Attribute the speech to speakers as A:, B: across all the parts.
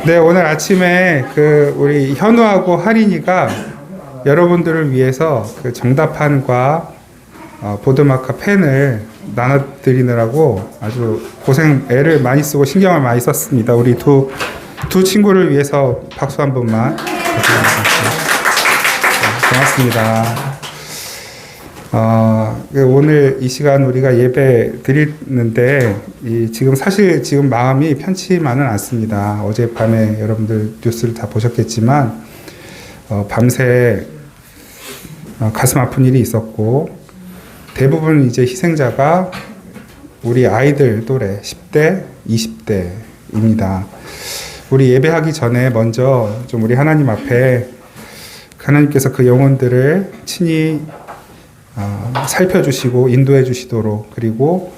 A: 네, 오늘 아침에 우리 현우하고 하린이가 여러분들을 위해서 정답판과 보드마커 펜을 나눠드리느라고 아주 애를 많이 쓰고 신경을 많이 썼습니다. 우리 두 친구를 위해서 박수 한 번만 부탁드립니다. 고맙습니다. 오늘 이 시간 우리가 예배 드리는데 지금 마음이 편치만은 않습니다. 어젯밤에 여러분들 뉴스를 다 보셨겠지만 밤새 가슴 아픈 일이 있었고 대부분 이제 희생자가 우리 아이들 또래 10대, 20대입니다. 우리 예배하기 전에 먼저 좀 우리 하나님 앞에 하나님께서 그 영혼들을 친히 살펴주시고 인도해 주시도록, 그리고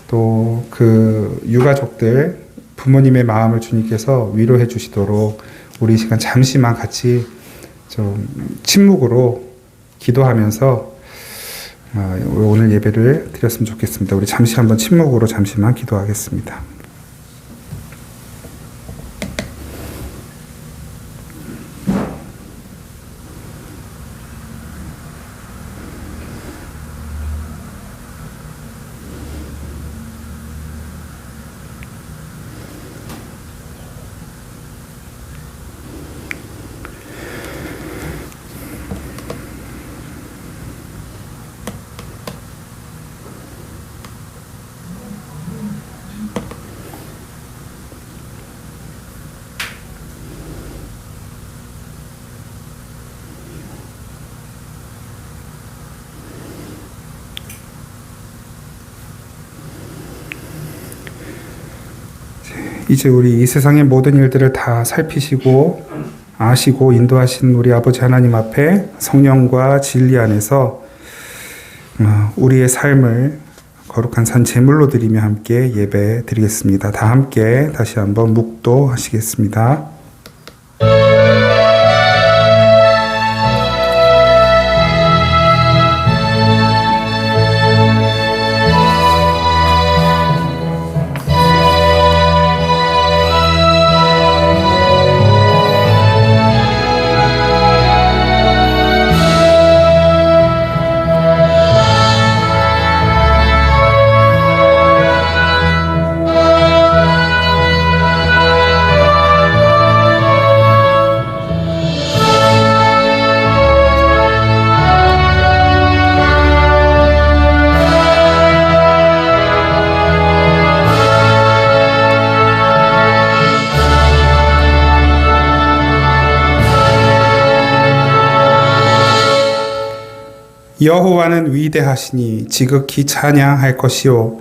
A: 또 그 유가족들 부모님의 마음을 주님께서 위로해 주시도록 우리 이 시간 잠시만 같이 좀 침묵으로 기도하면서 오늘 예배를 드렸으면 좋겠습니다. 우리 잠시 한번 침묵으로 잠시만 기도하겠습니다. 이제 우리 이 세상의 모든 일들을 다 살피시고 아시고 인도하신 우리 아버지 하나님 앞에 성령과 진리 안에서 우리의 삶을 거룩한 산 제물로 드리며 함께 예배 드리겠습니다. 다 함께 다시 한번 묵도하시겠습니다. 여호와는 위대하시니 지극히 찬양할 것이요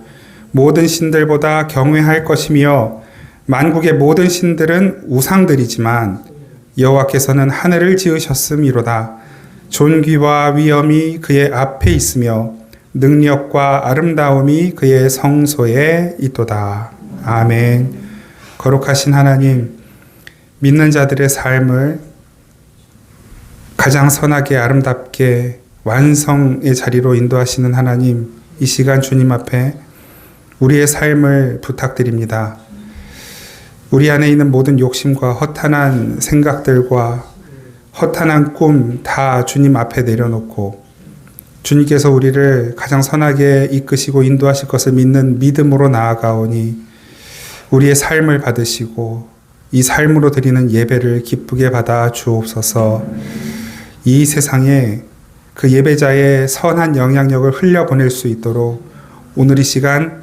A: 모든 신들보다 경외할 것이며 만국의 모든 신들은 우상들이지만 여호와께서는 하늘을 지으셨음이로다. 존귀와 위엄이 그의 앞에 있으며 능력과 아름다움이 그의 성소에 있도다. 아멘. 거룩하신 하나님, 믿는 자들의 삶을 가장 선하게 아름답게 완성의 자리로 인도하시는 하나님, 이 시간 주님 앞에 우리의 삶을 부탁드립니다. 우리 안에 있는 모든 욕심과 허탄한 생각들과 허탄한 꿈 다 주님 앞에 내려놓고 주님께서 우리를 가장 선하게 이끄시고 인도하실 것을 믿는 믿음으로 나아가오니 우리의 삶을 받으시고 이 삶으로 드리는 예배를 기쁘게 받아 주옵소서. 이 세상에 그 예배자의 선한 영향력을 흘려보낼 수 있도록 오늘 이 시간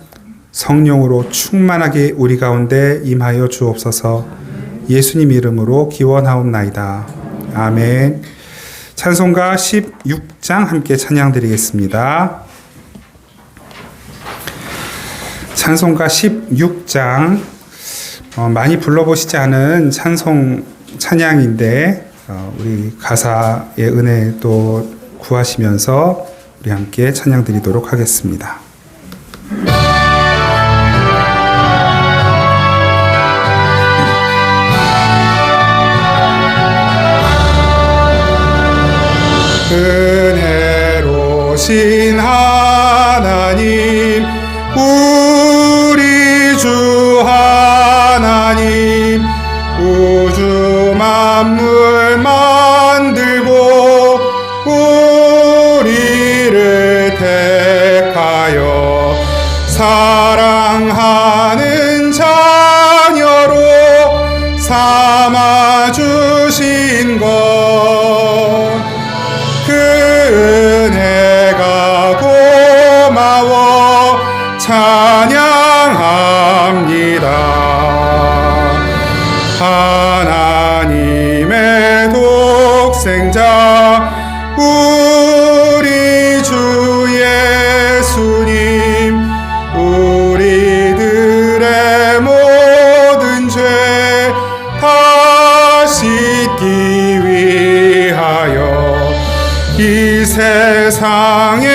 A: 성령으로 충만하게 우리 가운데 임하여 주옵소서. 예수님 이름으로 기원하옵나이다. 아멘. 찬송가 16장 함께 찬양 드리겠습니다. 찬송가 16장 많이 불러보시지 않은 찬양인데 우리 가사의 은혜 또 구하시면서 우리 함께 찬양 드리도록 하겠습니다. 은혜로신 하나님, 우리 주 하나님, 만물 만들고 우리를 택하여 사랑하는 자녀로 삼아주신 것, 그 은혜가 고마워 찬양합니다. 하나님의 독생자 우리 주 예수님, 우리들의 모든 죄 다 씻기 위하여 이 세상에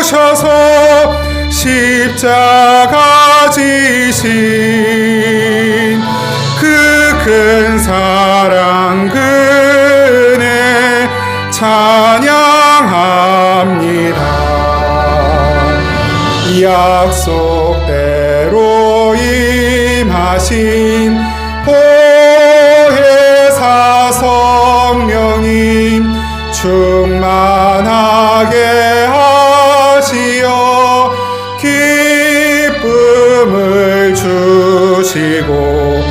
A: 오셔서 십자가 지신 그 큰 사랑, 그 은혜 찬양합니다. 약속대로 임하신 보혜사 성령님, 충만하게 하시어 기쁨을 주시고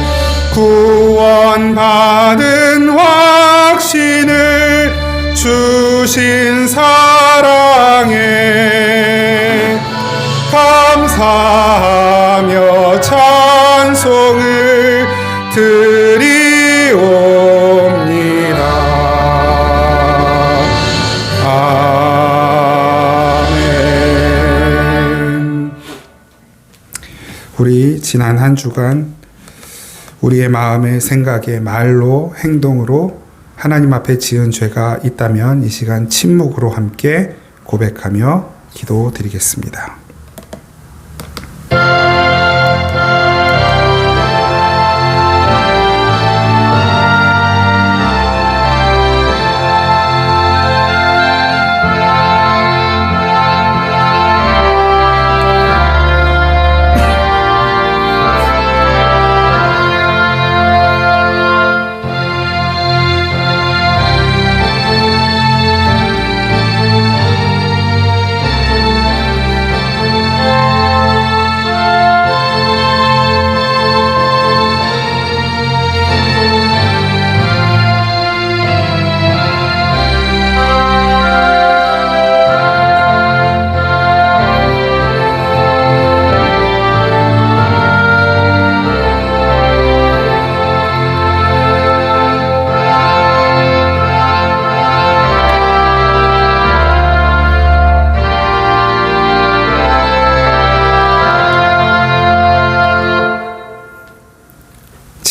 A: 구원받은 확신을 주신 사랑에 감사하며 찬송을 드리옵니다. 아멘. 우리 지난 한 주간 우리의 마음에, 생각에, 말로, 행동으로 하나님 앞에 지은 죄가 있다면 이 시간 침묵으로 함께 고백하며 기도드리겠습니다.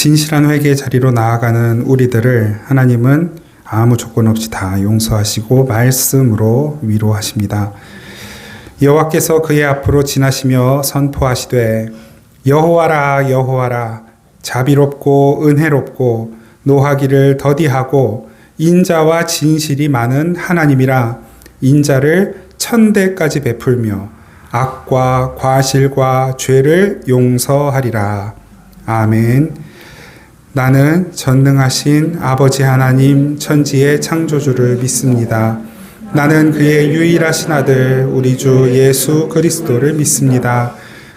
A: 진실한 회개의 자리로 나아가는 우리들을 하나님은 아무 조건 없이 다 용서하시고 말씀으로 위로하십니다. 여호와께서 그의 앞으로 지나시며 선포하시되 여호와라 여호와라, 자비롭고 은혜롭고 노하기를 더디하고 인자와 진실이 많은 하나님이라, 인자를 천대까지 베풀며 악과 과실과 죄를 용서하리라. 아멘. 나는 전능하신 아버지 하나님 천지의 창조주를 믿습니다. 나는 그의 유일하신 아들 우리 주 예수 그리스도를 믿습니다.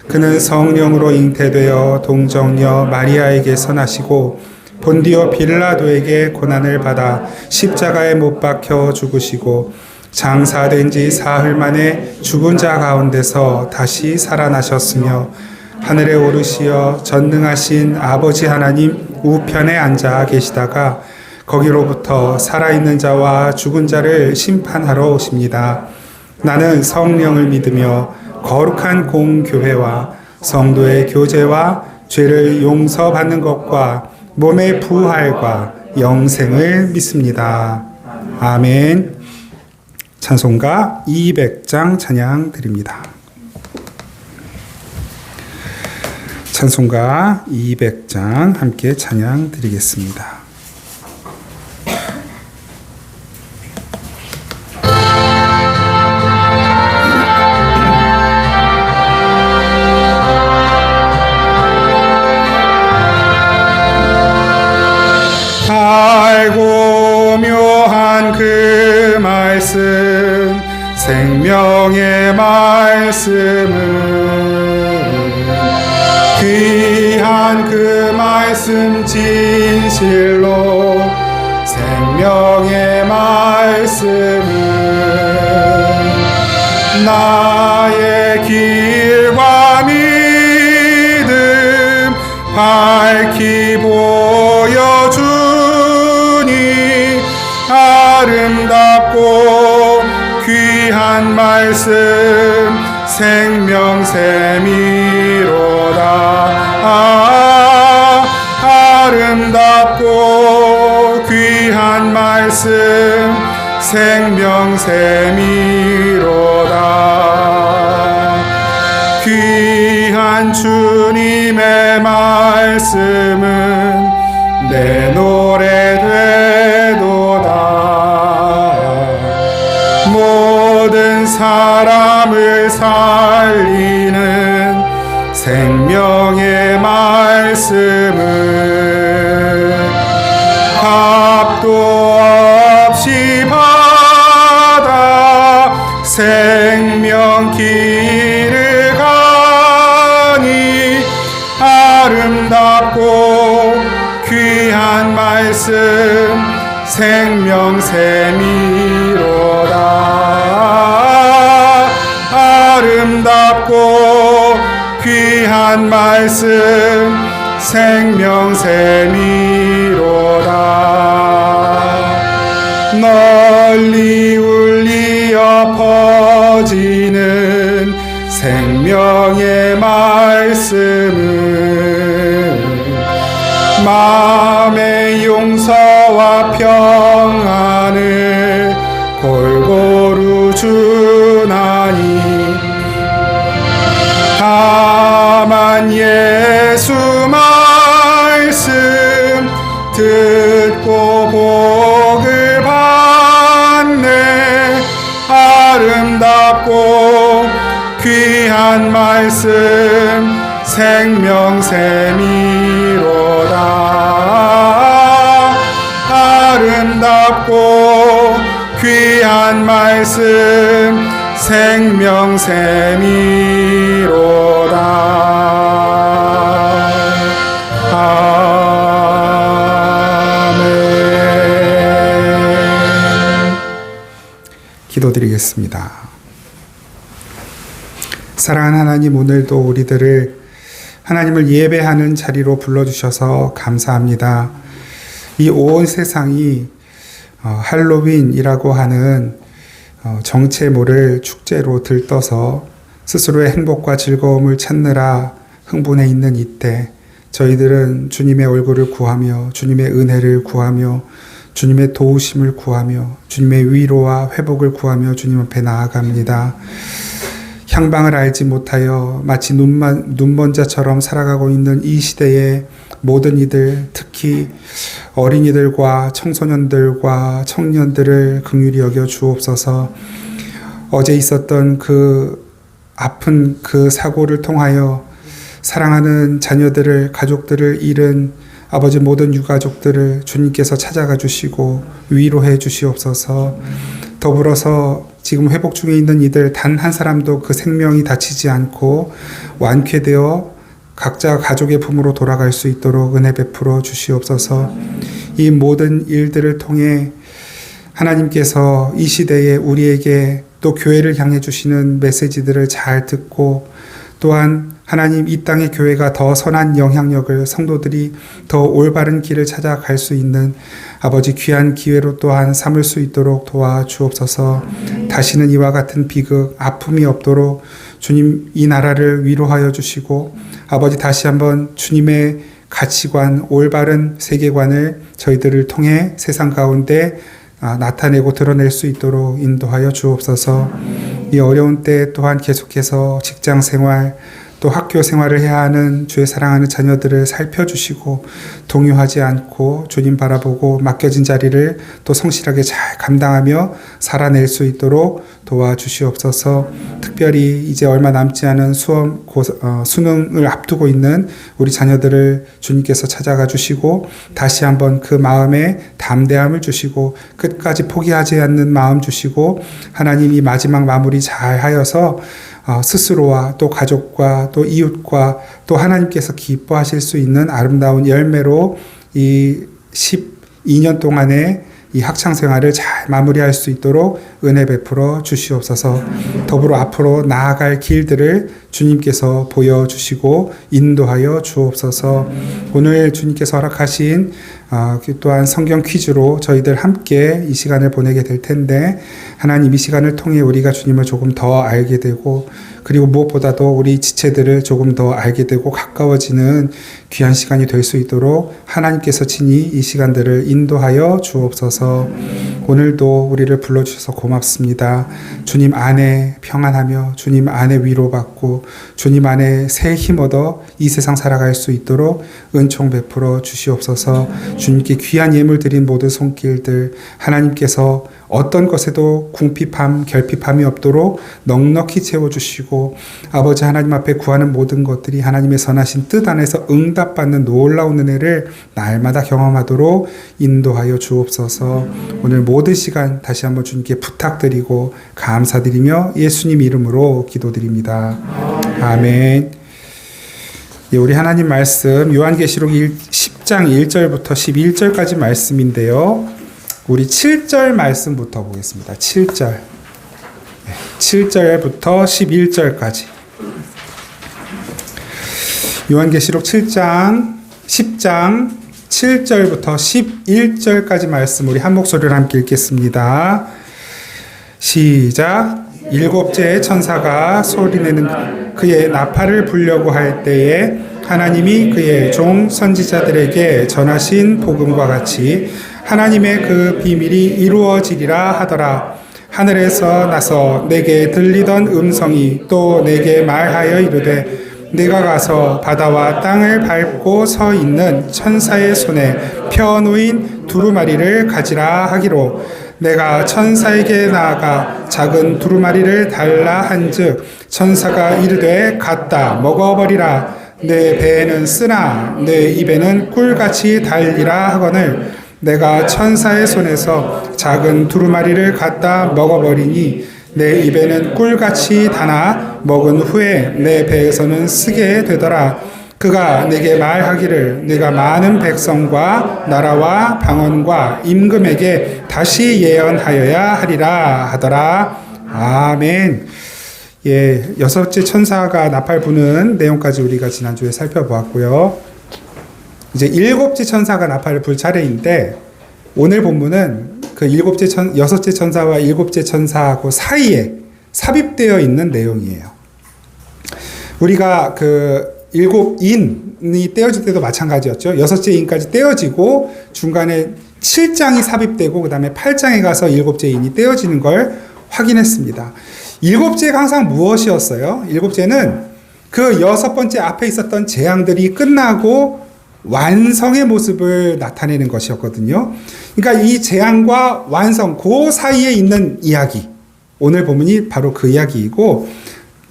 A: 그는 성령으로 잉태되어 동정녀 마리아에게서 나시고 본디오 빌라도에게 고난을 받아 십자가에 못 박혀 죽으시고 장사된 지 사흘 만에 죽은 자 가운데서 다시 살아나셨으며 하늘에 오르시어 전능하신 아버지 하나님 우편에 앉아 계시다가 거기로부터 살아있는 자와 죽은 자를 심판하러 오십니다. 나는 성령을 믿으며 거룩한 공교회와 성도의 교제와 죄를 용서받는 것과 몸의 부활과 영생을 믿습니다. 아멘. 찬송가 200장 찬양 드립니다. 찬송가 200장 함께 찬양 드리겠습니다. 달고 묘한 그 말씀 생명의 말씀은 귀한 그 말씀 진실로 생명의 말씀은 나의 길과 믿음 밝히 보여주니 아름답고 귀한 말씀 생명샘이로다. 아름답고 귀한 말씀 생명샘이로다. 귀한 주님의 말씀은 내 노래 되도다. 모든 사람을 살리는 생명의 말씀은 값도 없이 받아 생명 길을 가니 아름답고 귀한 말씀 생명샘이로다. 아름답고 귀한 말씀 생명샘이로다. 널리 울리어 퍼지는 생명의 말씀은 마음의 용서와 평안을 골고루 주나니 다만 예수 말씀 듣고 복을 받네. 아름답고 귀한 말씀 생명샘이로다. 아름답고 귀한 말씀 생명샘이로다. 아멘. 기도드리겠습니다. 사랑하는 하나님, 오늘도 우리들을 하나님을 예배하는 자리로 불러주셔서 감사합니다. 이 온 세상이 할로윈이라고 하는 정체 모를 축제로 들떠서 스스로의 행복과 즐거움을 찾느라 흥분해 있는 이때 저희들은 주님의 얼굴을 구하며 주님의 은혜를 구하며 주님의 도우심을 구하며 주님의 위로와 회복을 구하며 주님 앞에 나아갑니다. 향방을 알지 못하여 마치 눈먼 자처럼 살아가고 있는 이 시대의 모든 이들, 특히 어린이들과 청소년들과 청년들을 긍휼히 여겨 주옵소서. 어제 있었던 그 아픈 그 사고를 통하여 사랑하는 자녀들을, 가족들을 잃은 아버지 모든 유가족들을 주님께서 찾아가 주시고 위로해 주시옵소서. 더불어서 지금 회복 중에 있는 이들 단 한 사람도 그 생명이 다치지 않고 완쾌되어 각자 가족의 품으로 돌아갈 수 있도록 은혜 베풀어 주시옵소서. 이 모든 일들을 통해 하나님께서 이 시대에 우리에게 또 교회를 향해 주시는 메시지들을 잘 듣고 또한 하나님 이 땅의 교회가 더 선한 영향력을 성도들이 더 올바른 길을 찾아갈 수 있는 아버지 귀한 기회로 또한 삼을 수 있도록 도와주옵소서. 다시는 이와 같은 비극, 아픔이 없도록 주님 이 나라를 위로하여 주시고 아버지 다시 한번 주님의 가치관, 올바른 세계관을 저희들을 통해 세상 가운데 나타내고 드러낼 수 있도록 인도하여 주옵소서. 이 어려운 때 또한 계속해서 직장 생활 또 학교 생활을 해야 하는 주의 사랑하는 자녀들을 살펴주시고 동요하지 않고 주님 바라보고 맡겨진 자리를 또 성실하게 잘 감당하며 살아낼 수 있도록 도와주시옵소서. 특별히 이제 얼마 남지 않은 수능을 앞두고 있는 우리 자녀들을 주님께서 찾아가 주시고 다시 한번 그 마음에 담대함을 주시고 끝까지 포기하지 않는 마음 주시고 하나님이 마지막 마무리 잘 하여서 스스로와 또 가족과 또 이웃과 또 하나님께서 기뻐하실 수 있는 아름다운 열매로 이 12년 동안의 이 학창 생활을 잘 마무리할 수 있도록 은혜 베풀어 주시옵소서. 더불어 앞으로 나아갈 길들을 주님께서 보여주시고 인도하여 주옵소서. 오늘 주님께서 허락하신 또한 성경 퀴즈로 저희들 함께 이 시간을 보내게 될 텐데 하나님 이 시간을 통해 우리가 주님을 조금 더 알게 되고 그리고 무엇보다도 우리 지체들을 조금 더 알게 되고 가까워지는 귀한 시간이 될 수 있도록 하나님께서 친히 이 시간들을 인도하여 주옵소서. 오늘도 우리를 불러주셔서 고맙습니다. 주님 안에 평안하며 주님 안에 위로받고 주님 안에 새 힘 얻어 이 세상 살아갈 수 있도록 은총 베풀어 주시옵소서. 주님께 귀한 예물 드린 모든 손길들 하나님께서 어떤 것에도 궁핍함, 결핍함이 없도록 넉넉히 채워주시고 아버지 하나님 앞에 구하는 모든 것들이 하나님의 선하신 뜻 안에서 응답받는 놀라운 은혜를 날마다 경험하도록 인도하여 주옵소서. 오늘 모든 시간 다시 한번 주님께 부탁드리고 감사드리며 예수님 이름으로 기도드립니다. 아멘. 예, 우리 하나님 말씀 요한계시록 10장 1절부터 11절까지 말씀인데요. 우리 7절 말씀부터 보겠습니다. 7절. 7절부터 11절까지. 요한계시록 7장, 10장 7절부터 11절까지 말씀 우리 한 목소리로 함께 읽겠습니다. 시작. 일곱째 천사가 소리내는 그의 나팔을 불려고 할 때에 하나님이 그의 종 선지자들에게 전하신 복음과 같이 하나님의 그 비밀이 이루어지리라 하더라. 하늘에서 나서 내게 들리던 음성이 또 내게 말하여 이르되 내가 가서 바다와 땅을 밟고 서 있는 천사의 손에 펴놓인 두루마리를 가지라 하기로 내가 천사에게 나아가 작은 두루마리를 달라 한즉 천사가 이르되 갖다 먹어버리라. 내 배에는 쓰나 내 입에는 꿀같이 달리라 하거늘 내가 천사의 손에서 작은 두루마리를 갖다 먹어버리니 내 입에는 꿀같이 다나 먹은 후에 내 배에서는 쓰게 되더라. 그가 내게 말하기를 내가 많은 백성과 나라와 방언과 임금에게 다시 예언하여야 하리라 하더라. 아멘. 예, 여섯째 천사가 나팔 부는 내용까지 우리가 지난주에 살펴보았고요. 이제 일곱째 천사가 나팔을 불 차례인데 오늘 본문은 그 여섯째 천사와 일곱째 천사하고 사이에 삽입되어 있는 내용이에요. 우리가 그 일곱 인이 떼어질 때도 마찬가지였죠. 여섯째 인까지 떼어지고 중간에 7장이 삽입되고 그 다음에 8장에 가서 일곱째 인이 떼어지는 걸 확인했습니다. 일곱째가 항상 무엇이었어요? 일곱째는 그 여섯 번째 앞에 있었던 재앙들이 끝나고 완성의 모습을 나타내는 것이었거든요. 그러니까 이 재앙과 완성, 그 사이에 있는 이야기. 오늘 본문이 바로 그 이야기이고,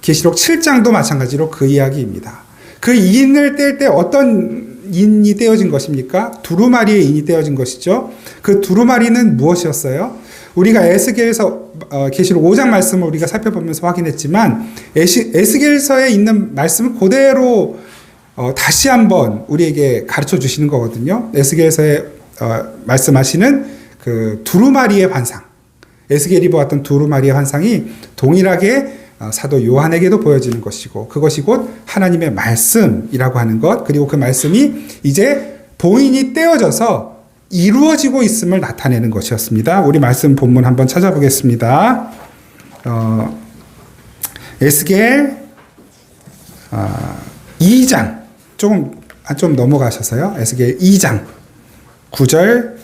A: 계시록 7장도 마찬가지로 그 이야기입니다. 그 인을 뗄 때 어떤 인이 떼어진 것입니까? 두루마리의 인이 떼어진 것이죠. 그 두루마리는 무엇이었어요? 우리가 에스겔서 계시록 5장 말씀을 우리가 살펴보면서 확인했지만 에스겔서에 있는 말씀을 그대로 다시 한번 우리에게 가르쳐 주시는 거거든요. 에스겔서에 말씀하시는 그 두루마리의 환상, 에스겔이 보았던 두루마리의 환상이 동일하게 사도 요한에게도 보여지는 것이고 그것이 곧 하나님의 말씀이라고 하는 것, 그리고 그 말씀이 이제 봉인이 떼어져서 이루어지고 있음을 나타내는 것이었습니다. 우리 말씀 본문 한번 찾아보겠습니다. 에스겔 2장 좀 넘어가셔서요. 에스겔 2장 9절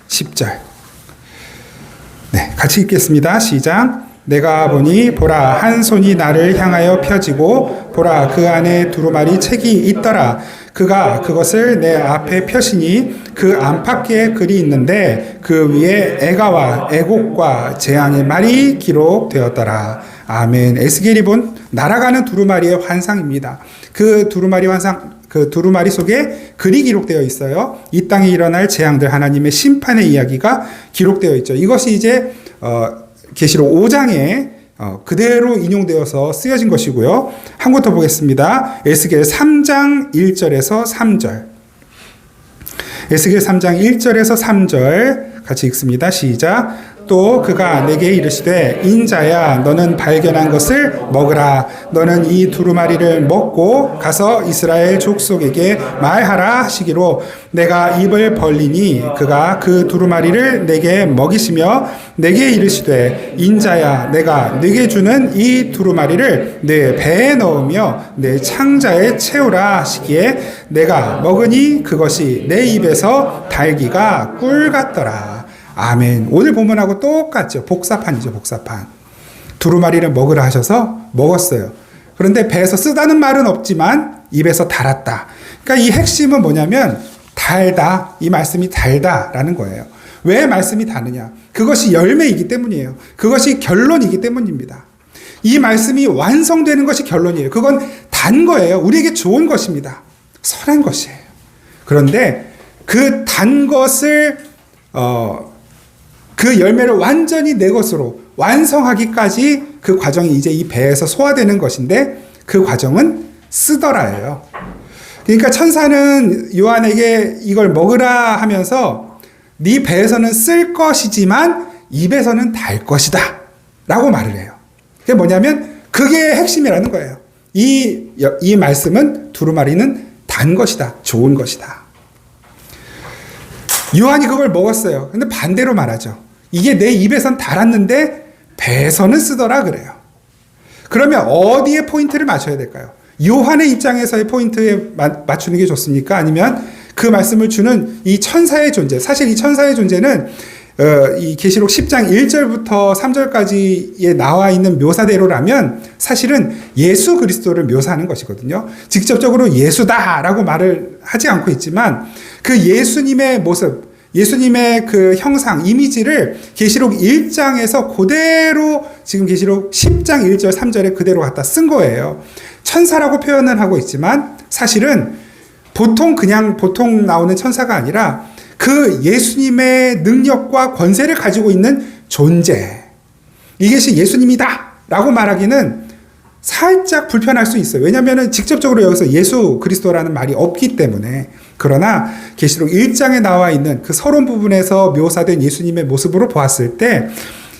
A: 10절 네, 같이 읽겠습니다. 시작. 내가 보니 보라 한 손이 나를 향하여 펴지고 보라 그 안에 두루마리 책이 있더라. 그가 그것을 내 앞에 펴시니 그 안팎에 글이 있는데 그 위에 애가와 애곡과 재앙의 말이 기록되었더라. 아멘. 에스겔이 본 날아가는 두루마리의 환상입니다. 그 두루마리 환상, 그 두루마리 속에 글이 기록되어 있어요. 이 땅에 일어날 재앙들, 하나님의 심판의 이야기가 기록되어 있죠. 이것이 이제 계시록 5장에 그대로 인용되어서 쓰여진 것이고요. 한 곳 더 보겠습니다. 에스겔 3장 1절에서 3절. 에스겔 3장 1절에서 3절 같이 읽습니다. 시작. 또 그가 내게 이르시되 인자야 너는 발견한 것을 먹으라. 너는 이 두루마리를 먹고 가서 이스라엘 족속에게 말하라 하시기로 내가 입을 벌리니 그가 그 두루마리를 내게 먹이시며 내게 이르시되 인자야 내가 네게 주는 이 두루마리를 내 배에 넣으며 내 창자에 채우라 하시기에 내가 먹으니 그것이 내 입에서 달기가 꿀 같더라. 아멘. 오늘 본문하고 똑같죠. 복사판이죠. 복사판. 두루마리를 먹으라 하셔서 먹었어요. 그런데 배에서 쓰다는 말은 없지만 입에서 달았다. 그러니까 이 핵심은 뭐냐면 달다. 이 말씀이 달다라는 거예요. 왜 말씀이 다느냐? 그것이 열매이기 때문이에요. 그것이 결론이기 때문입니다. 이 말씀이 완성되는 것이 결론이에요. 그건 단 거예요. 우리에게 좋은 것입니다. 선한 것이에요. 그런데 그 단 것을 그 열매를 완전히 내 것으로 완성하기까지 그 과정이 이제 이 배에서 소화되는 것인데 그 과정은 쓰더라예요. 그러니까 천사는 요한에게 이걸 먹으라 하면서 네 배에서는 쓸 것이지만 입에서는 달 것이다 라고 말을 해요. 그게 뭐냐면 그게 핵심이라는 거예요. 이 말씀은 두루마리는 단 것이다. 좋은 것이다. 요한이 그걸 먹었어요. 근데 반대로 말하죠. 이게 내 입에선 달았는데 배에서는 쓰더라 그래요. 그러면 어디에 포인트를 맞춰야 될까요? 요한의 입장에서의 포인트에 맞추는 게 좋습니까? 아니면 그 말씀을 주는 이 천사의 존재. 사실 이 천사의 존재는 이 계시록 10장 1절부터 3절까지에 나와 있는 묘사대로라면 사실은 예수 그리스도를 묘사하는 것이거든요. 직접적으로 예수다라고 말을 하지 않고 있지만 그 예수님의 모습, 예수님의 그 형상, 이미지를 계시록 1장에서 그대로 지금 계시록 10장 1절 3절에 그대로 갖다 쓴 거예요. 천사라고 표현은 하고 있지만 사실은 보통 나오는 천사가 아니라 그 예수님의 능력과 권세를 가지고 있는 존재. 이것이 예수님이다 라고 말하기는 살짝 불편할 수 있어요. 왜냐하면 직접적으로 여기서 예수 그리스도라는 말이 없기 때문에. 그러나 계시록 1장에 나와 있는 그 서론 부분에서 묘사된 예수님의 모습으로 보았을 때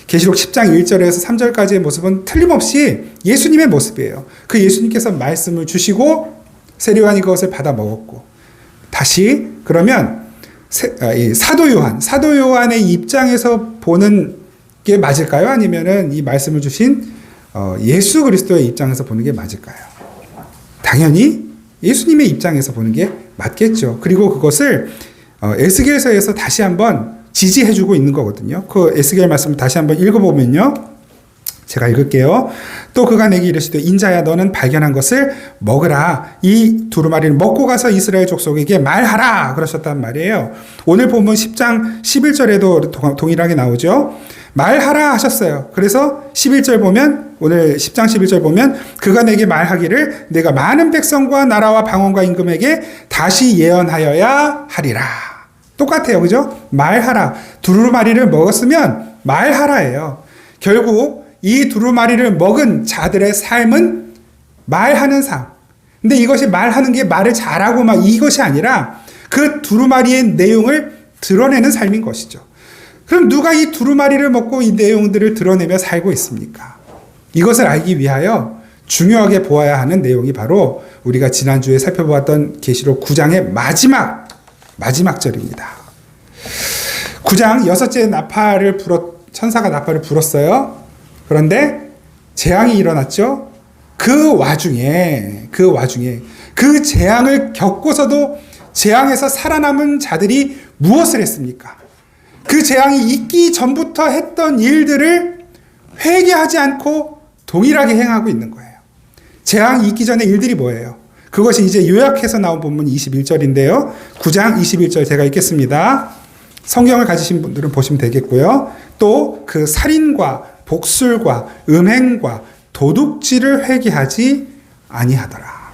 A: 계시록 10장 1절에서 3절까지의 모습은 틀림없이 예수님의 모습이에요. 그 예수님께서 말씀을 주시고 세례요한이 그것을 받아 먹었고 다시 그러면 사도 요한의 입장에서 보는 게 맞을까요? 아니면은 이 말씀을 주신 예수 그리스도의 입장에서 보는 게 맞을까요? 당연히 예수님의 입장에서 보는 게 맞겠죠. 그리고 그것을 에스겔서에서 다시 한번 지지해주고 있는 거거든요. 그 에스겔 말씀을 다시 한번 읽어보면요. 제가 읽을게요. 또 그가 내게 이르시되 인자야 너는 발견한 것을 먹으라. 이 두루마리를 먹고 가서 이스라엘 족속에게 말하라. 그러셨단 말이에요. 오늘 본문 10장 11절에도 동일하게 나오죠. 말하라 하셨어요. 그래서 11절 보면 오늘 10장 11절 보면 그가 내게 말하기를 내가 많은 백성과 나라와 방언과 임금에게 다시 예언하여야 하리라. 똑같아요. 그죠? 말하라. 두루마리를 먹었으면 말하라예요. 결국 이 두루마리를 먹은 자들의 삶은 말하는 삶. 근데 이것이 말하는 게 말을 잘하고 막 이것이 아니라 그 두루마리의 내용을 드러내는 삶인 것이죠. 그럼 누가 이 두루마리를 먹고 이 내용들을 드러내며 살고 있습니까? 이것을 알기 위하여 중요하게 보아야 하는 내용이 바로 우리가 지난주에 살펴보았던 계시록 9장의 마지막 절입니다. 9장 6째 천사가 나팔을 불었어요. 그런데 재앙이 일어났죠. 그 와중에 그 재앙을 겪고서도 재앙에서 살아남은 자들이 무엇을 했습니까? 그 재앙이 있기 전부터 했던 일들을 회개하지 않고 동일하게 행하고 있는 거예요. 재앙이 있기 전에 일들이 뭐예요? 그것이 이제 요약해서 나온 본문 21절인데요. 9장 21절 제가 읽겠습니다. 성경을 가지신 분들은 보시면 되겠고요. 또 그 살인과 복술과 음행과 도둑질을 회개하지 아니하더라.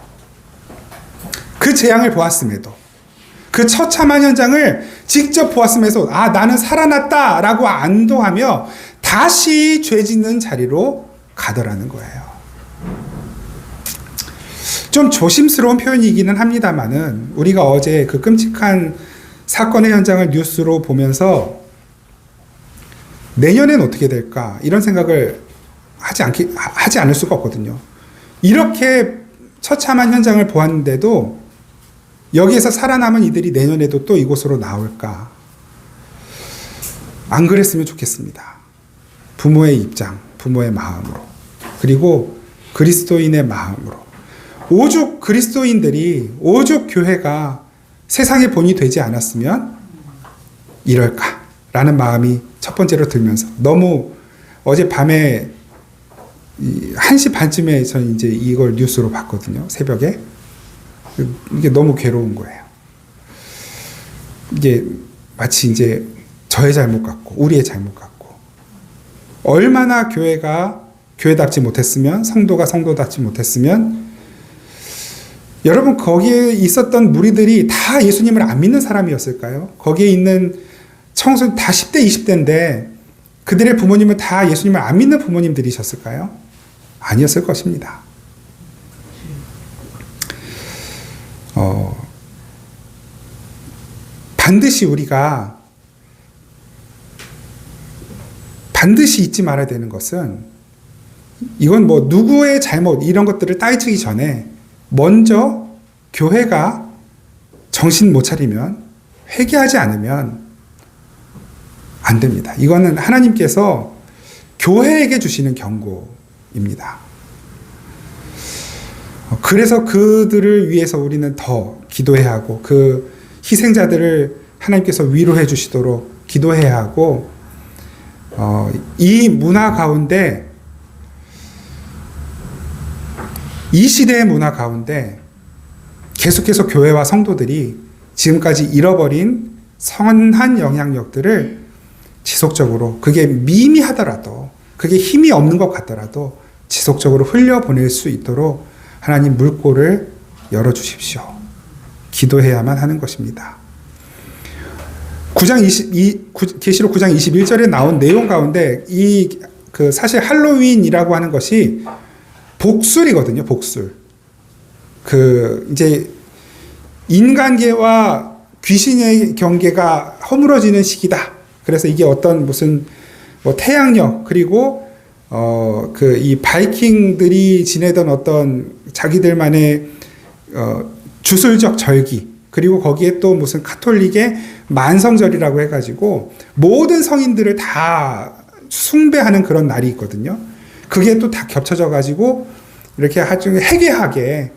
A: 그 재앙을 보았음에도, 그 처참한 현장을 직접 보았음에도 나는 살아났다라고 안도하며 다시 죄 짓는 자리로 가더라는 거예요. 좀 조심스러운 표현이기는 합니다만은 우리가 어제 그 끔찍한 사건의 현장을 뉴스로 보면서 내년엔 어떻게 될까 이런 생각을 하지 않을 수가 없거든요. 이렇게 처참한 현장을 보았는데도 여기에서 살아남은 이들이 내년에도 또 이곳으로 나올까? 안 그랬으면 좋겠습니다. 부모의 입장, 부모의 마음으로, 그리고 그리스도인의 마음으로, 오죽 그리스도인들이, 오죽 교회가 세상의 본이 되지 않았으면 이럴까라는 마음이 첫 번째로 들면서, 너무 어젯밤에 1시 반쯤에 저는 이제 이걸 뉴스로 봤거든요. 새벽에. 이게 너무 괴로운 거예요. 이게 마치 이제 저의 잘못 같고, 우리의 잘못 같고, 얼마나 교회가 교회답지 못했으면, 성도가 성도답지 못했으면, 여러분 거기에 있었던 무리들이 다 예수님을 안 믿는 사람이었을까요? 거기에 있는 청소년 다 10대, 20대인데 그들의 부모님은 다 예수님을 안 믿는 부모님들이셨을까요? 아니었을 것입니다. 반드시 우리가 반드시 잊지 말아야 되는 것은, 이건 뭐 누구의 잘못 이런 것들을 따지기 전에 먼저 교회가 정신 못 차리면, 회개하지 않으면 안 됩니다. 이거는 하나님께서 교회에게 주시는 경고입니다. 그래서 그들을 위해서 우리는 더 기도해야 하고, 그 희생자들을 하나님께서 위로해 주시도록 기도해야 하고, 이 문화 가운데, 이 시대의 문화 가운데 계속해서 교회와 성도들이 지금까지 잃어버린 선한 영향력들을 지속적으로, 그게 미미하더라도, 그게 힘이 없는 것 같더라도 지속적으로 흘려보낼 수 있도록 하나님 물꼬를 열어주십시오. 기도해야만 하는 것입니다. 계시록 9장 21절에 나온 내용 가운데 사실 할로윈이라고 하는 것이 복술이거든요. 복술. 이제 인간계와 귀신의 경계가 허물어지는 시기다. 그래서 이게 어떤 무슨 태양력, 그리고 이 바이킹들이 지내던 어떤 자기들만의 주술적 절기, 그리고 거기에 또 무슨 카톨릭의 만성절이라고 해가지고 모든 성인들을 다 숭배하는 그런 날이 있거든요. 그게 또 다 겹쳐져 가지고 이렇게 아주 해괴하게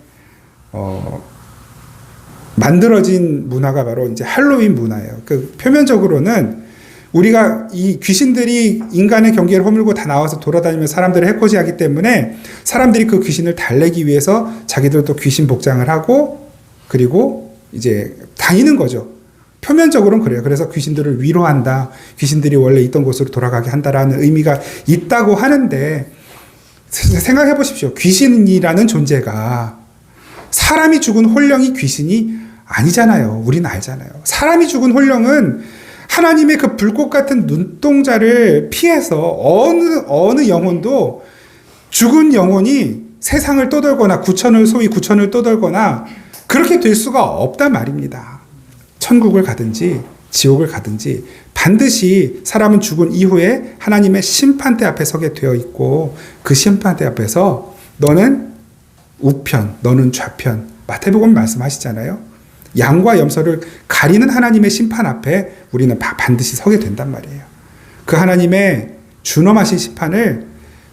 A: 만들어진 문화가 바로 이제 할로윈 문화예요. 표면적으로는 우리가 이 귀신들이 인간의 경계를 허물고 다 나와서 돌아다니며 사람들을 해코지하기 때문에 사람들이 그 귀신을 달래기 위해서 자기들도 귀신 복장을 하고, 그리고 이제 다니는 거죠. 표면적으로는 그래요. 그래서 귀신들을 위로한다, 귀신들이 원래 있던 곳으로 돌아가게 한다라는 의미가 있다고 하는데, 생각해 보십시오. 귀신이라는 존재가, 사람이 죽은 혼령이 귀신이 아니잖아요. 우리는 알잖아요. 사람이 죽은 혼령은 하나님의 그 불꽃 같은 눈동자를 피해서 어느 영혼도, 죽은 영혼이 세상을 떠돌거나 소위 구천을 떠돌거나 그렇게 될 수가 없단 말입니다. 천국을 가든지 지옥을 가든지 반드시 사람은 죽은 이후에 하나님의 심판대 앞에 서게 되어 있고, 그 심판대 앞에서 너는 우편, 너는 좌편, 마태복음 말씀하시잖아요. 양과 염소를 가리는 하나님의 심판 앞에 우리는 반드시 서게 된단 말이에요. 그 하나님의 준엄하신 심판을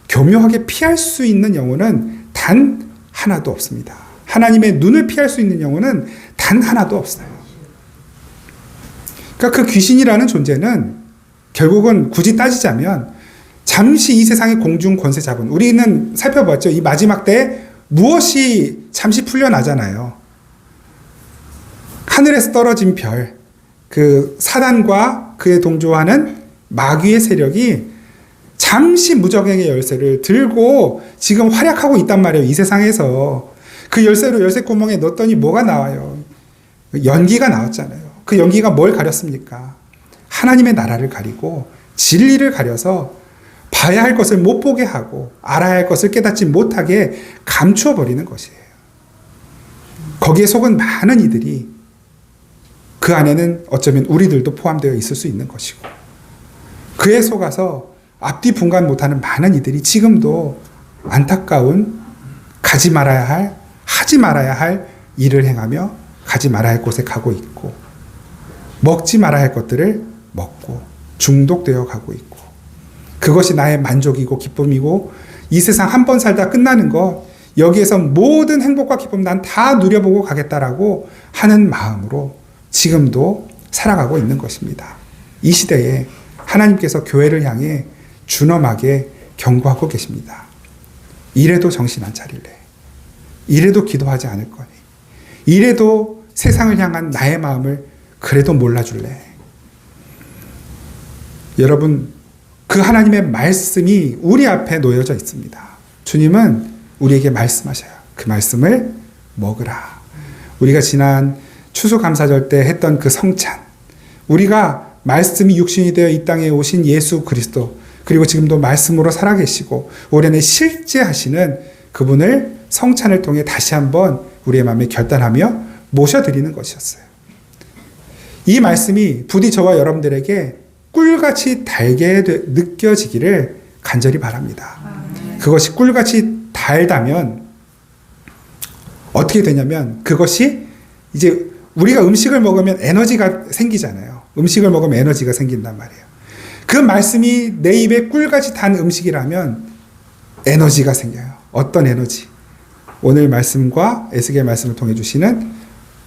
A: 교묘하게 피할 수 있는 영혼은 단 하나도 없습니다. 하나님의 눈을 피할 수 있는 영혼은 단 하나도 없어요. 그러니까 그 귀신이라는 존재는 결국은 굳이 따지자면 잠시 이 세상의 공중 권세 잡은, 우리는 살펴봤죠. 이 마지막 때에 무엇이 잠시 풀려나잖아요. 하늘에서 떨어진 별, 그 사단과 그에 동조하는 마귀의 세력이 잠시 무적행의 열쇠를 들고 지금 활약하고 있단 말이에요. 이 세상에서. 그 열쇠로 열쇠 구멍에 넣었더니 뭐가 나와요? 연기가 나왔잖아요. 그 연기가 뭘 가렸습니까? 하나님의 나라를 가리고 진리를 가려서 봐야 할 것을 못 보게 하고 알아야 할 것을 깨닫지 못하게 감추어 버리는 것이에요. 거기에 속은 많은 이들이 그 안에는 어쩌면 우리들도 포함되어 있을 수 있는 것이고, 그에 속아서 앞뒤 분간 못하는 많은 이들이 지금도 안타까운 가지 말아야 할, 하지 말아야 할 일을 행하며 가지 말아야 할 곳에 가고 있고, 먹지 말아야 할 것들을 먹고 중독되어 가고 있고, 그것이 나의 만족이고 기쁨이고 이 세상 한 번 살다 끝나는 것, 여기에서 모든 행복과 기쁨 난 다 누려보고 가겠다라고 하는 마음으로 지금도 살아가고 있는 것입니다. 이 시대에 하나님께서 교회를 향해 준엄하게 경고하고 계십니다. 이래도 정신 안 차릴래? 이래도 기도하지 않을 거니? 이래도 세상을 향한 나의 마음을 그래도 몰라줄래? 여러분, 그 하나님의 말씀이 우리 앞에 놓여져 있습니다. 주님은 우리에게 말씀하셔요. 그 말씀을 먹으라. 우리가 지난 추수감사절 때 했던 그 성찬, 우리가 말씀이 육신이 되어 이 땅에 오신 예수 그리스도, 그리고 지금도 말씀으로 살아계시고 올해는 실제하시는 그분을 성찬을 통해 다시 한번 우리의 마음에 결단하며 모셔드리는 것이었어요. 이 말씀이 부디 저와 여러분들에게 꿀같이 달게 느껴지기를 간절히 바랍니다. 그것이 꿀같이 달다면 어떻게 되냐면, 그것이 이제 우리가 음식을 먹으면 에너지가 생기잖아요. 음식을 먹으면 에너지가 생긴단 말이에요. 그 말씀이 내 입에 꿀같이 단 음식이라면 에너지가 생겨요. 어떤 에너지? 오늘 말씀과 에스겔 말씀을 통해 주시는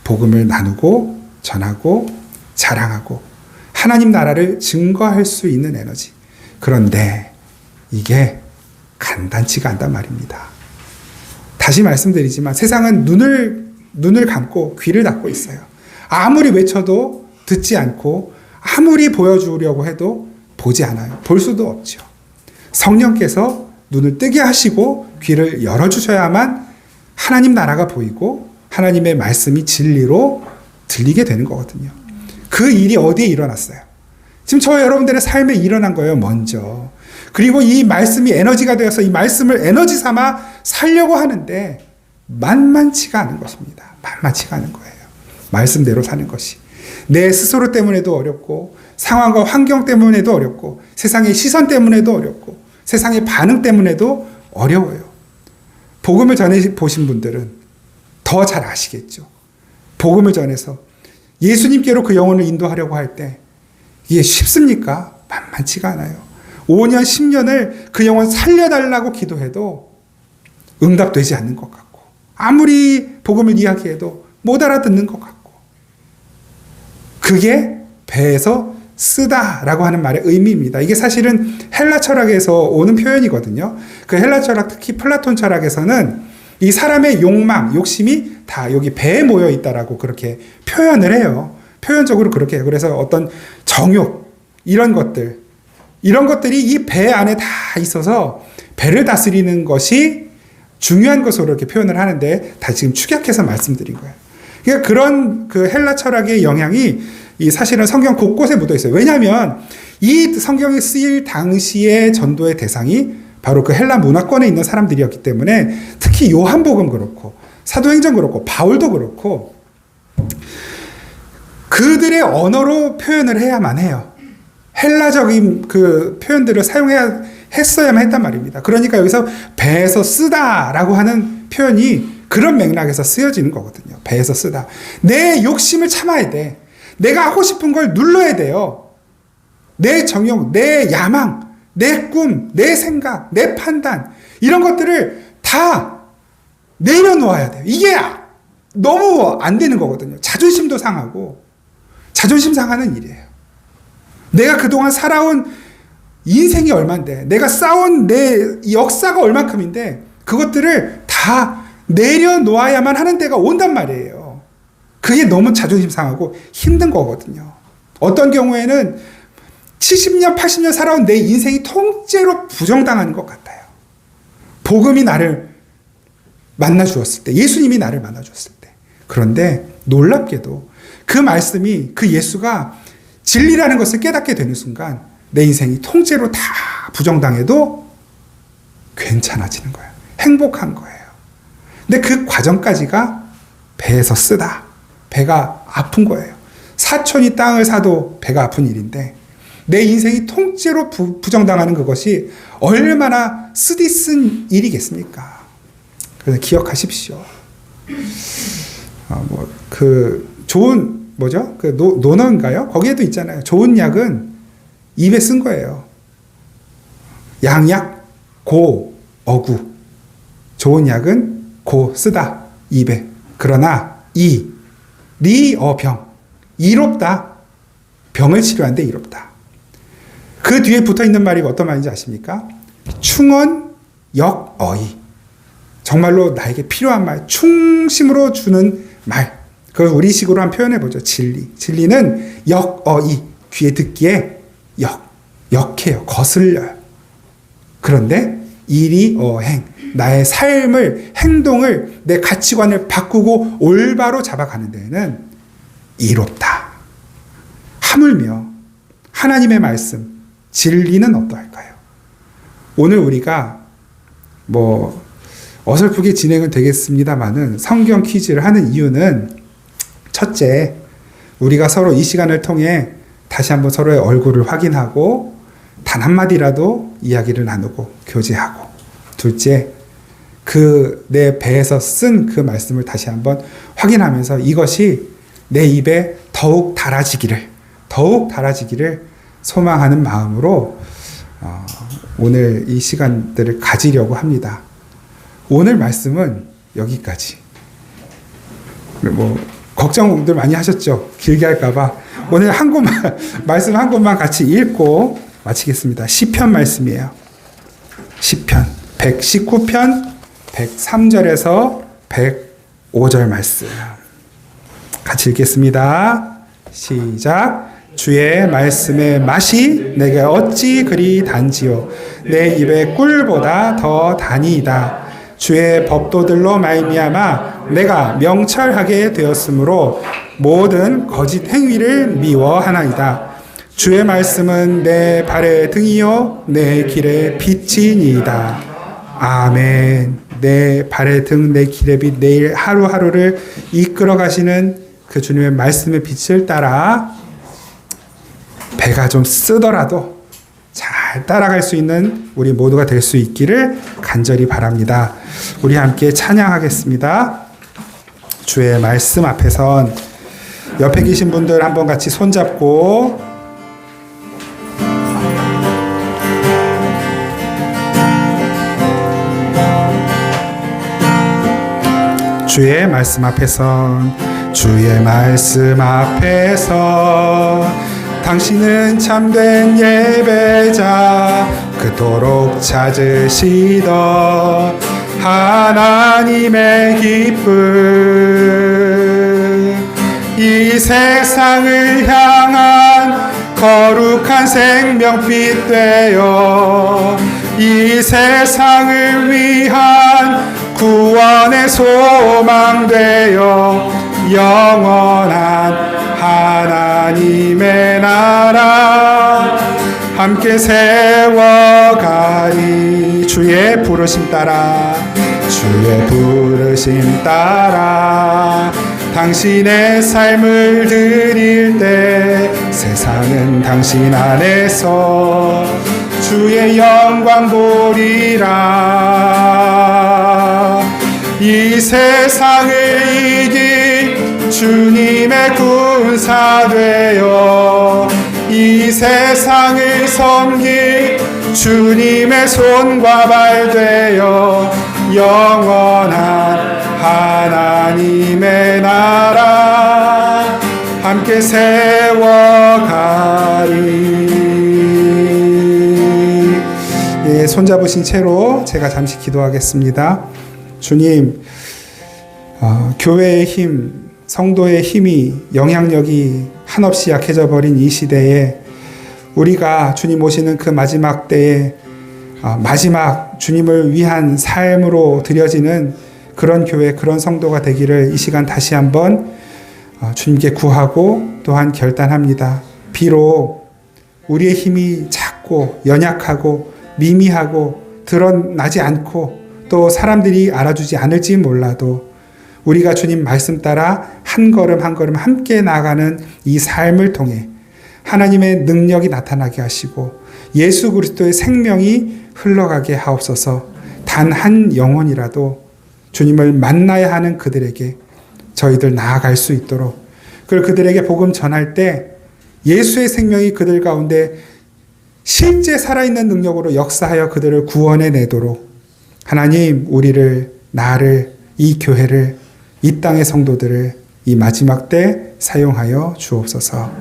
A: 복음을 나누고 전하고 자랑하고 하나님 나라를 증거할 수 있는 에너지. 그런데 이게 간단치가 않단 말입니다. 다시 말씀드리지만 세상은 눈을 감고 귀를 닫고 있어요. 아무리 외쳐도 듣지 않고 아무리 보여주려고 해도 보지 않아요. 볼 수도 없죠. 성령께서 눈을 뜨게 하시고 귀를 열어주셔야만 하나님 나라가 보이고 하나님의 말씀이 진리로 들리게 되는 거거든요. 그 일이 어디에 일어났어요? 지금 저와 여러분들의 삶에 일어난 거예요, 먼저. 그리고 이 말씀이 에너지가 되어서 이 말씀을 에너지 삼아 살려고 하는데 만만치가 않은 것입니다. 만만치가 않은 거예요. 말씀대로 사는 것이. 내 스스로 때문에도 어렵고, 상황과 환경 때문에도 어렵고, 세상의 시선 때문에도 어렵고, 세상의 반응 때문에도 어려워요. 복음을 전해 보신 분들은 더 잘 아시겠죠. 복음을 전해서 예수님께로 그 영혼을 인도하려고 할 때 이게 쉽습니까? 만만치가 않아요. 5년, 10년을 그 영혼 살려달라고 기도해도 응답되지 않는 것 같고, 아무리 복음을 이야기해도 못 알아듣는 것 같고, 그게 배에서 쓰다라고 하는 말의 의미입니다. 이게 사실은 헬라 철학에서 오는 표현이거든요. 그 헬라 철학, 특히 플라톤 철학에서는 이 사람의 욕망, 욕심이 다 여기 배에 모여 있다라고 그렇게 표현을 해요. 표현적으로 그렇게 해요. 그래서 어떤 정욕, 이런 것들이 이 배 안에 다 있어서 배를 다스리는 것이 중요한 것으로 이렇게 표현을 하는데, 다 지금 축약해서 말씀드린 거예요. 그러니까 그런 그 헬라 철학의 영향이 이 사실은 성경 곳곳에 묻어 있어요. 왜냐하면 이 성경이 쓰일 당시의 전도의 대상이 바로 그 헬라 문화권에 있는 사람들이었기 때문에, 특히 요한복음 그렇고 사도행전 그렇고 바울도 그렇고 그들의 언어로 표현을 해야만 해요. 헬라적인 그 표현들을 사용해야 했어야만 했단 말입니다. 그러니까 여기서 배에서 쓰다라고 하는 표현이 그런 맥락에서 쓰여지는 거거든요. 배에서 쓰다. 내 욕심을 참아야 돼. 내가 하고 싶은 걸 눌러야 돼요. 내 정욕, 내 야망, 내 꿈, 내 생각, 내 판단, 이런 것들을 다 내려놓아야 돼요. 이게 너무 안 되는 거거든요. 자존심도 상하고, 자존심 상하는 일이에요. 내가 그동안 살아온 인생이 얼만데, 내가 쌓아온 내 역사가 얼만큼인데, 그것들을 다 내려놓아야만 하는 때가 온단 말이에요. 그게 너무 자존심 상하고 힘든 거거든요. 어떤 경우에는 70년, 80년 살아온 내 인생이 통째로 부정당하는 것 같아요. 복음이 나를 만나 주었을 때, 예수님이 나를 만나 주었을 때. 그런데 놀랍게도 그 말씀이, 그 예수가 진리라는 것을 깨닫게 되는 순간 내 인생이 통째로 다 부정당해도 괜찮아지는 거예요. 행복한 거예요. 근데 그 과정까지가 배에서 쓰다. 배가 아픈 거예요. 사촌이 땅을 사도 배가 아픈 일인데 내 인생이 통째로 부정당하는 그것이 얼마나 쓰디쓴 일이겠습니까? 그래서 기억하십시오. 좋은, 뭐죠? 논어인가요? 거기에도 있잖아요. 좋은 약은 입에 쓴 거예요. 양약, 고, 어구. 좋은 약은 고, 쓰다. 입에. 그러나, 병. 이롭다. 병을 치료하는데 이롭다. 그 뒤에 붙어 있는 말이 어떤 말인지 아십니까? 충언, 역어이. 정말로 나에게 필요한 말, 충심으로 주는 말. 그걸 우리식으로 한번 표현해보죠. 진리. 진리는 역어이. 귀에 듣기에 역해요. 거슬려요. 그런데 일이어행. 나의 삶을, 행동을, 내 가치관을 바꾸고 올바로 잡아가는 데에는 이롭다. 하물며 하나님의 말씀, 진리는 어떠할까요? 오늘 우리가 어설프게 진행은 되겠습니다만은 성경 퀴즈를 하는 이유는 첫째, 우리가 서로 이 시간을 통해 다시 한번 서로의 얼굴을 확인하고 단 한마디라도 이야기를 나누고 교제하고, 둘째, 내 배에서 쓴 그 말씀을 다시 한번 확인하면서 이것이 내 입에 더욱 달아지기를 소망하는 마음으로 오늘 이 시간들을 가지려고 합니다. 오늘 말씀은 여기까지. 걱정들 많이 하셨죠? 길게 할까봐. 오늘 말씀 한 곳만 같이 읽고 마치겠습니다. 시편 말씀이에요. 시편 119편 103절에서 105절 말씀. 같이 읽겠습니다. 시작. 주의 말씀의 맛이 내게 어찌 그리 단지요. 내 입의 꿀보다 더 다니이다. 주의 법도들로 말미암아 내가 명철하게 되었으므로 모든 거짓 행위를 미워하나이다. 주의 말씀은 내 발의 등이요 내 길의 빛이니이다. 아멘. 내 발의 등, 내 길의 빛, 내일 하루하루를 이끌어 가시는 그 주님의 말씀의 빛을 따라 배가 좀 쓰더라도 잘 따라갈 수 있는 우리 모두가 될 수 있기를 간절히 바랍니다. 우리 함께 찬양하겠습니다. 주의 말씀 앞에선 옆에 계신 분들 한번 같이 손잡고 주의 말씀 앞에서 당신은 참된 예배자 그토록 찾으시던 하나님의 기쁨 이 세상을 향한 거룩한 생명빛 되어 이 세상을 위한 구원의 소망 되어 영원한 하나님의 나라 함께 세워가리. 주의 부르심 따라 당신의 삶을 드릴 때 세상은 당신 안에서 주의 영광 보리라. 이 세상을 이긴 주님의 군사 되어 이 세상을 섬길 주님의 손과 발 되어 영원한 하나님의 나라 함께 세워가리. 손잡으신 채로 제가 잠시 기도하겠습니다. 주님, 교회의 힘, 성도의 힘이, 영향력이 한없이 약해져 버린 이 시대에 우리가 주님 오시는 그 마지막 때에 마지막 주님을 위한 삶으로 드려지는 그런 교회, 그런 성도가 되기를 이 시간 다시 한번 주님께 구하고 또한 결단합니다. 비록 우리의 힘이 작고 연약하고 미미하고 드러나지 않고 또 사람들이 알아주지 않을지 몰라도 우리가 주님 말씀 따라 한 걸음 한 걸음 함께 나아가는 이 삶을 통해 하나님의 능력이 나타나게 하시고 예수 그리스도의 생명이 흘러가게 하옵소서. 단 한 영혼이라도 주님을 만나야 하는 그들에게 저희들 나아갈 수 있도록, 그리고 그들에게 복음 전할 때 예수의 생명이 그들 가운데 실제 살아있는 능력으로 역사하여 그들을 구원해 내도록 하나님, 우리를, 나를, 이 교회를, 이 땅의 성도들을 이 마지막 때 사용하여 주옵소서.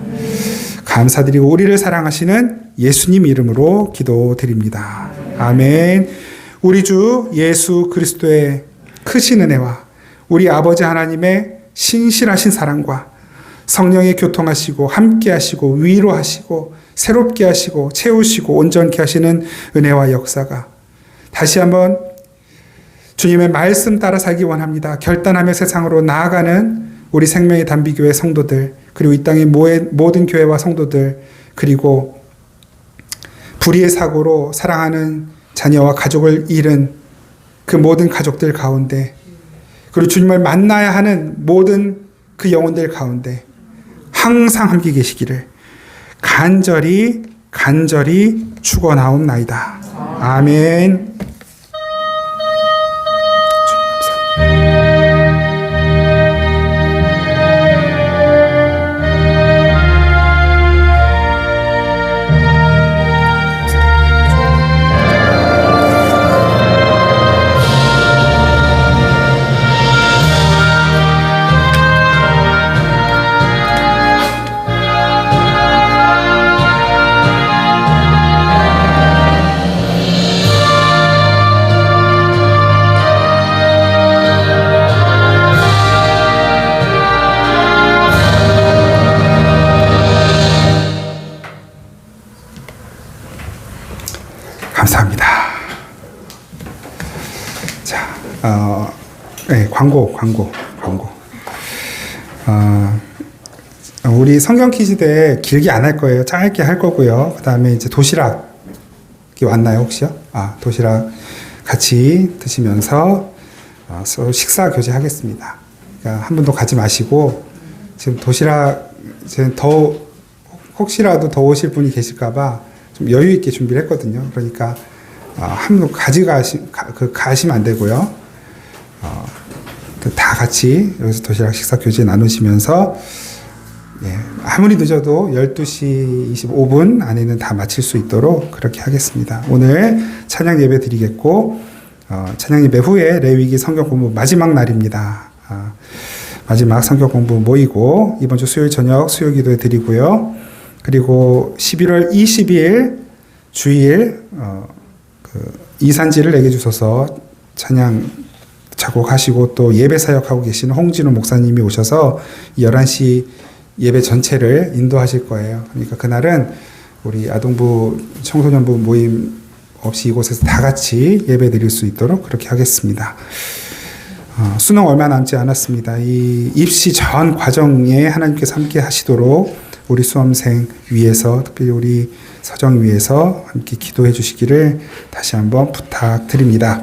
A: 감사드리고 우리를 사랑하시는 예수님 이름으로 기도드립니다. 아멘. 우리 주 예수 그리스도의 크신 은혜와 우리 아버지 하나님의 신실하신 사랑과 성령의 교통하시고 함께 하시고 위로하시고 새롭게 하시고 채우시고 온전케 하시는 은혜와 역사가 다시 한번 주님의 말씀 따라 살기 원합니다. 결단하며 세상으로 나아가는 우리 생명의 단비교회 성도들, 그리고 이 땅의 모든 교회와 성도들, 그리고 불의의 사고로 사랑하는 자녀와 가족을 잃은 그 모든 가족들 가운데, 그리고 주님을 만나야 하는 모든 그 영혼들 가운데 항상 함께 계시기를 간절히 축원하옵나이다. 아멘. 감사합니다. 자, 네, 광고. 우리 성경 퀴즈 대 길게 안 할 거예요. 짧게 할 거고요. 그 다음에 이제 도시락이 왔나요, 혹시요? 도시락 같이 드시면서 서로 식사 교제하겠습니다. 그러니까 한 분도 가지 마시고, 지금 도시락, 혹시라도 더 오실 분이 계실까봐 좀 여유 있게 준비를 했거든요. 그러니까 한 분 가시면 안 되고요. 다 같이 여기서 도시락 식사 교제 나누시면서 아무리 늦어도 12시 25분 안에는 다 마칠 수 있도록 그렇게 하겠습니다. 오늘 찬양 예배 드리겠고 찬양 예배 후에 레위기 성경 공부 마지막 날입니다. 마지막 성경 공부 모이고 이번 주 수요일 저녁 수요 기도에 드리고요. 그리고 11월 20일 주일 이산지를 내게 주셔서 찬양 작곡하시고 또 예배 사역하고 계시는 홍진호 목사님이 오셔서 11시 예배 전체를 인도하실 거예요. 그러니까 그날은 우리 아동부 청소년부 모임 없이 이곳에서 다 같이 예배 드릴 수 있도록 그렇게 하겠습니다. 수능 얼마 남지 않았습니다. 이 입시 전 과정에 하나님께서 함께 하시도록 우리 수험생 위해서, 특별히 우리 서정 위해서 함께 기도해 주시기를 다시 한번 부탁드립니다.